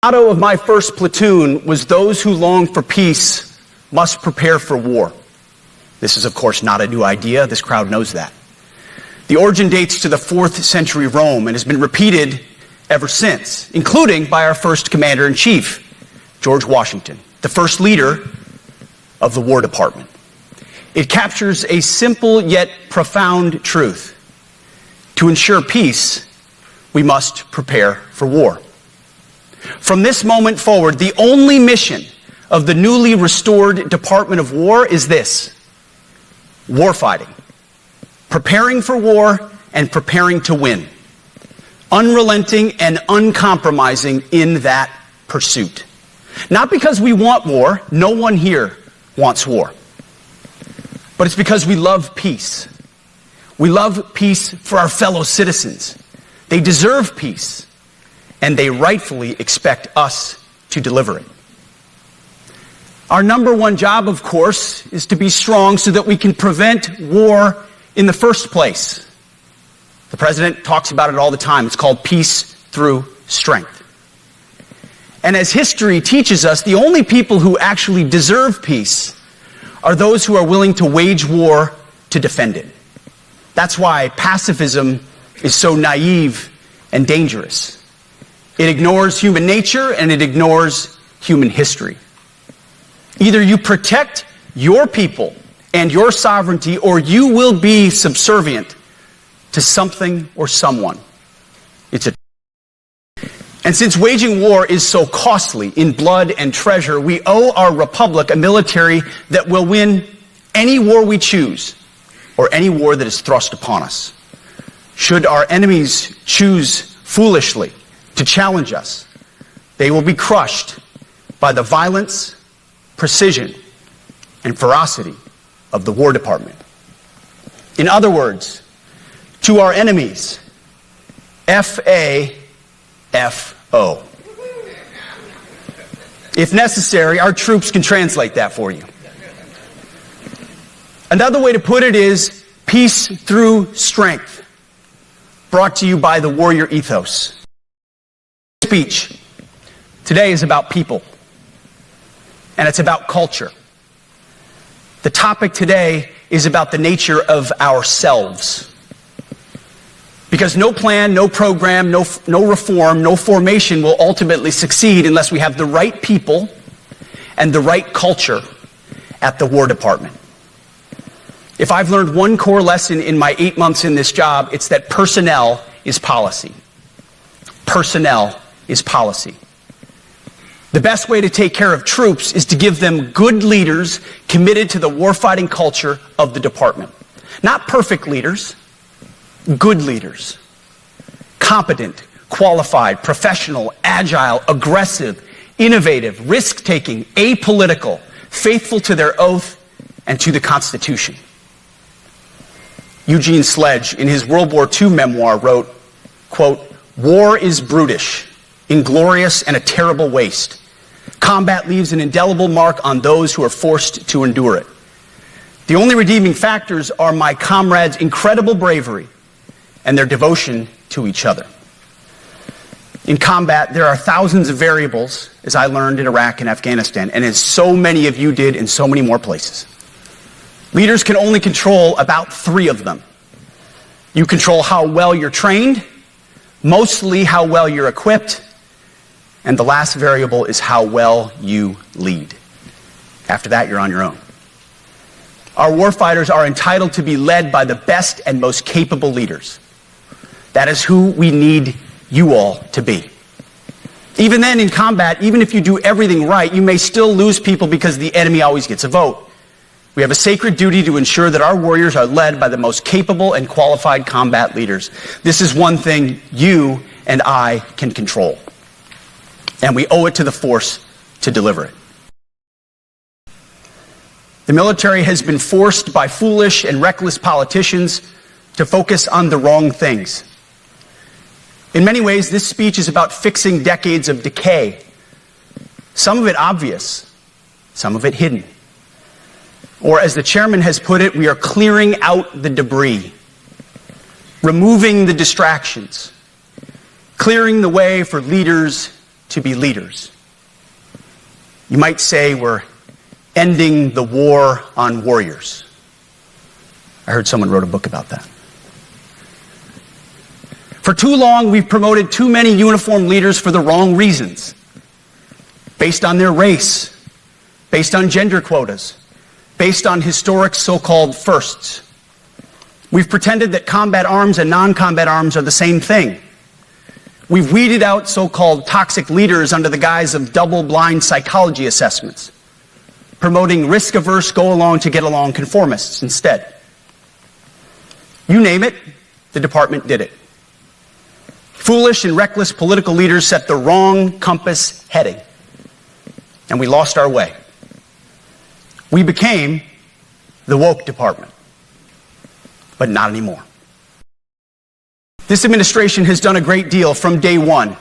The motto of my first platoon was, "Those who long for peace must prepare for war." This is, of course, not a new idea. This crowd knows that. The origin dates to the 4th century Rome and has been repeated ever since, including by our first commander-in-chief, George Washington, the first leader of the War Department. It captures a simple yet profound truth. To ensure peace, we must prepare for war. From this moment forward, the only mission of the newly restored Department of War is this: warfighting. Preparing for war and preparing to win. Unrelenting and uncompromising in that pursuit. Not because we want war, no one here wants war. But it's because we love peace. We love peace for our fellow citizens. They deserve peace, and they rightfully expect us to deliver it. Our number one job, of course, is to be strong so that we can prevent war in the first place. The president talks about it all the time. It's called peace through strength. And as history teaches us, the only people who actually deserve peace are those who are willing to wage war to defend it. That's why pacifism is so naive and dangerous. It ignores human nature and it ignores human history. Either you protect your people and your sovereignty, or you will be subservient to something or someone. And since waging war is so costly in blood and treasure, we owe our republic a military that will win any war we choose, or any war that is thrust upon us. Should our enemies choose foolishly to challenge us, they will be crushed by the violence, precision, and ferocity of the War Department. In other words, to our enemies, F-A-F-O. If necessary, our troops can translate that for you. Another way to put it is peace through strength, brought to you by the warrior ethos. Speech today is about people, and it's about culture. The topic today is about the nature of ourselves. Because no plan, no program, no reform, no formation will ultimately succeed unless we have the right people and the right culture at the War Department. If I've learned one core lesson in my 8 months in this job, it's that personnel is policy. Personnel is policy. The best way to take care of troops is to give them good leaders committed to the warfighting culture of the department. Not perfect leaders, good leaders. Competent, qualified, professional, agile, aggressive, innovative, risk-taking, apolitical, faithful to their oath and to the Constitution. Eugene Sledge, in his World War II memoir, wrote, quote, "War is brutish, inglorious, and a terrible waste. Combat leaves an indelible mark on those who are forced to endure it. The only redeeming factors are my comrades' incredible bravery and their devotion to each other." In combat, there are thousands of variables, as I learned in Iraq and Afghanistan, and as so many of you did in so many more places. Leaders can only control about 3 of them. You control how well you're trained, mostly how well you're equipped, and the last variable is how well you lead. After that, you're on your own. Our warfighters are entitled to be led by the best and most capable leaders. That is who we need you all to be. Even then, in combat, even if you do everything right, you may still lose people because the enemy always gets a vote. We have a sacred duty to ensure that our warriors are led by the most capable and qualified combat leaders. This is one thing you and I can control. And we owe it to the force to deliver it. The military has been forced by foolish and reckless politicians to focus on the wrong things. In many ways, this speech is about fixing decades of decay. Some of it obvious, some of it hidden. Or as the chairman has put it, we are clearing out the debris, removing the distractions, clearing the way for leaders to be leaders. You might say we're ending the war on warriors. I heard someone wrote a book about that. For too long, we've promoted too many uniformed leaders for the wrong reasons, based on their race, based on gender quotas, based on historic so-called firsts. We've pretended that combat arms and non-combat arms are the same thing. We've weeded out so-called toxic leaders under the guise of double-blind psychology assessments, promoting risk-averse, go-along-to-get-along conformists instead. You name it, the department did it. Foolish and reckless political leaders set the wrong compass heading, and we lost our way. We became the woke department, but not anymore. This administration has done a great deal from day one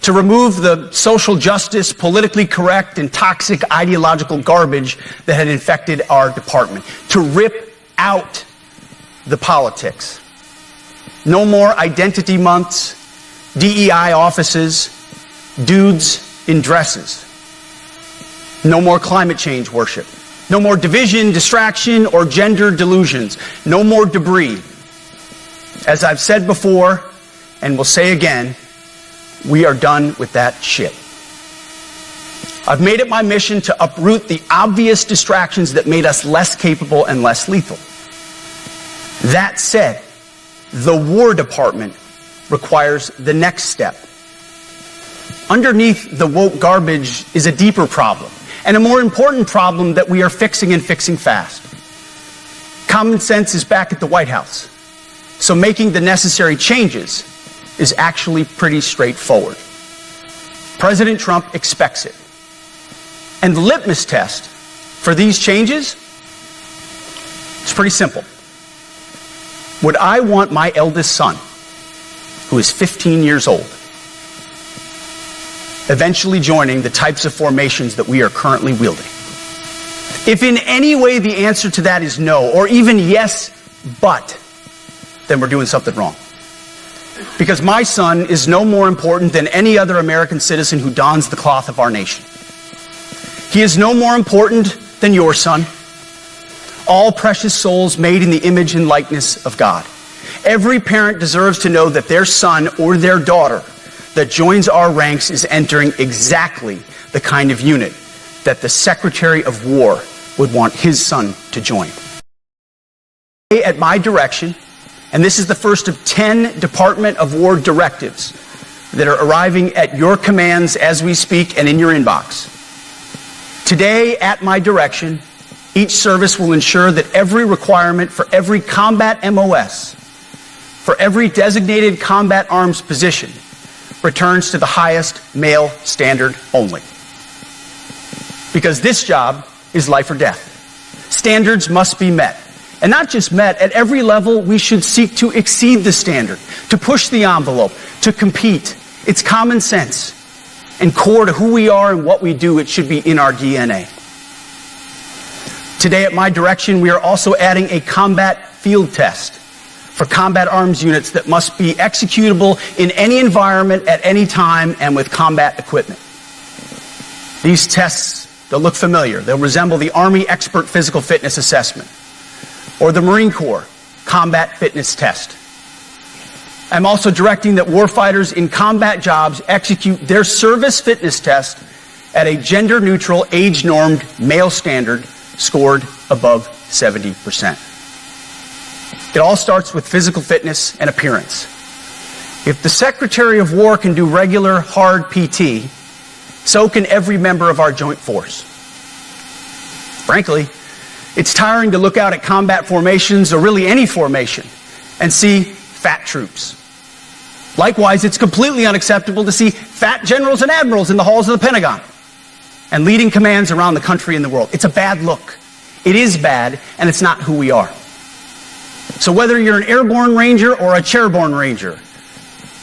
to remove the social justice, politically correct, and toxic ideological garbage that had infected our department, to rip out the politics. No more identity months, DEI offices, dudes in dresses. No more climate change worship. No more division, distraction, or gender delusions. No more debris. As I've said before, and will say again, we are done with that shit. I've made it my mission to uproot the obvious distractions that made us less capable and less lethal. That said, the War Department requires the next step. Underneath the woke garbage is a deeper problem, and a more important problem that we are fixing and fixing fast. Common sense is back at the White House, so making the necessary changes is actually pretty straightforward. President Trump expects it. And the litmus test for these changes is pretty simple. Would I want my eldest son, who is 15 years old, eventually joining the types of formations that we are currently wielding? If in any way the answer to that is no, or even yes, but, then we're doing something wrong. Because my son is no more important than any other American citizen who dons the cloth of our nation. He is no more important than your son. All precious souls made in the image and likeness of God. Every parent deserves to know that their son or their daughter that joins our ranks is entering exactly the kind of unit that the Secretary of War would want his son to join. At my direction, and this is the first of 10 Department of War directives that are arriving at your commands as we speak and in your inbox. Today, at my direction, each service will ensure that every requirement for every combat MOS, for every designated combat arms position, returns to the highest male standard only. Because this job is life or death. Standards must be met. And not just met, at every level we should seek to exceed the standard, to push the envelope, to compete. It's common sense. And core to who we are and what we do, it should be in our DNA. Today, at my direction, we are also adding a combat field test for combat arms units that must be executable in any environment at any time and with combat equipment. These tests, they'll look familiar. They'll resemble the Army Expert Physical Fitness Assessment or the Marine Corps Combat Fitness Test. I'm also directing that warfighters in combat jobs execute their service fitness test at a gender-neutral, age-normed male standard scored above 70%. It all starts with physical fitness and appearance. If the Secretary of War can do regular, hard PT, so can every member of our joint force. Frankly, it's tiring to look out at combat formations, or really any formation, and see fat troops. Likewise, it's completely unacceptable to see fat generals and admirals in the halls of the Pentagon and leading commands around the country and the world. It's a bad look. It is bad, and it's not who we are. So whether you're an airborne ranger or a chairborne ranger,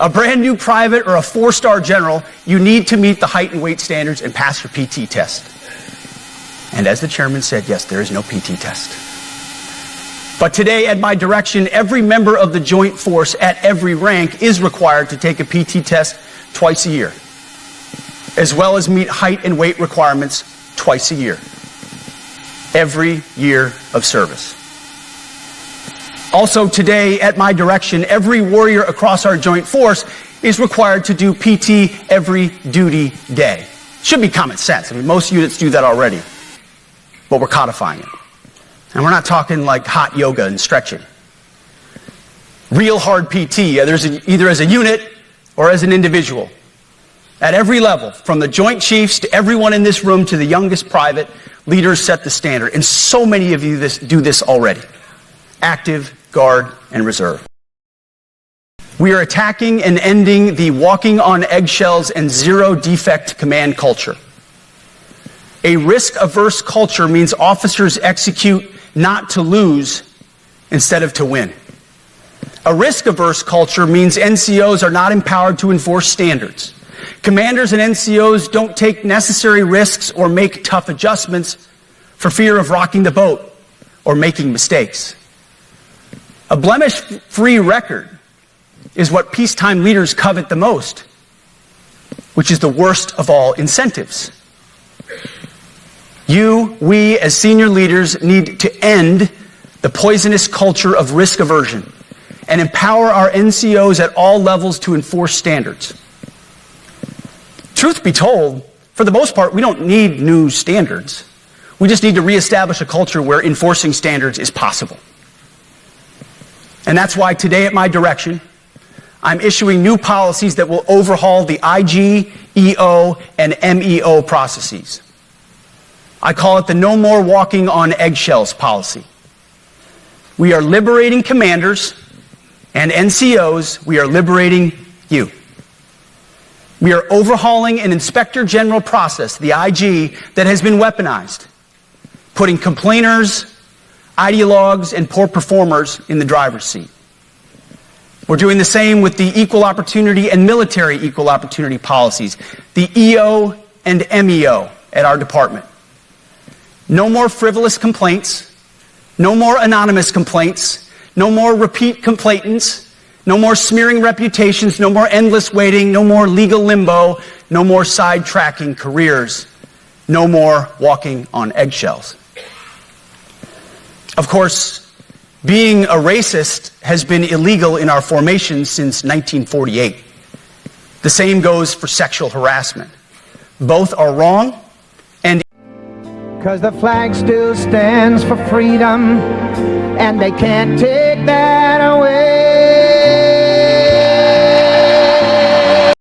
a brand new private or a 4-star general, you need to meet the height and weight standards and pass your PT test. And as the chairman said, yes, there is no PT test. But today, at my direction, every member of the joint force at every rank is required to take a PT test twice a year. as well as meet height and weight requirements twice a year, every year of service. Also today, at my direction, every warrior across our joint force is required to do PT every duty day. Should be common sense. I mean, most units do that already, but we're codifying it. And we're not talking like hot yoga and stretching. Real hard PT, either as a unit or as an individual. At every level, from the Joint Chiefs to everyone in this room to the youngest private, leaders set the standard. And so many of you do this already. Active, Guard, and Reserve. We are attacking and ending the walking on eggshells and zero-defect command culture. A risk-averse culture means officers execute not to lose instead of to win. A risk-averse culture means NCOs are not empowered to enforce standards. Commanders and NCOs don't take necessary risks or make tough adjustments for fear of rocking the boat or making mistakes. A blemish-free record is what peacetime leaders covet the most, which is the worst of all incentives. We, as senior leaders, need to end the poisonous culture of risk aversion and empower our NCOs at all levels to enforce standards. Truth be told, for the most part, we don't need new standards. We just need to reestablish a culture where enforcing standards is possible. And that's why today at my direction, I'm issuing new policies that will overhaul the IG, EO, and MEO processes. I call it the No More Walking on Eggshells policy. We are liberating commanders and NCOs. We are liberating you. We are overhauling an Inspector General process, the IG, that has been weaponized, putting complainers, ideologues, and poor performers in the driver's seat. We're doing the same with the equal opportunity and military equal opportunity policies, the EO and MEO at our department. No more frivolous complaints, no more anonymous complaints, no more repeat complainants, no more smearing reputations, no more endless waiting, no more legal limbo, no more sidetracking careers, no more walking on eggshells. Of course, being a racist has been illegal in our formation since 1948. The same goes for sexual harassment. Both are wrong, and 'cause the flag still stands for freedom, and they can't take that away.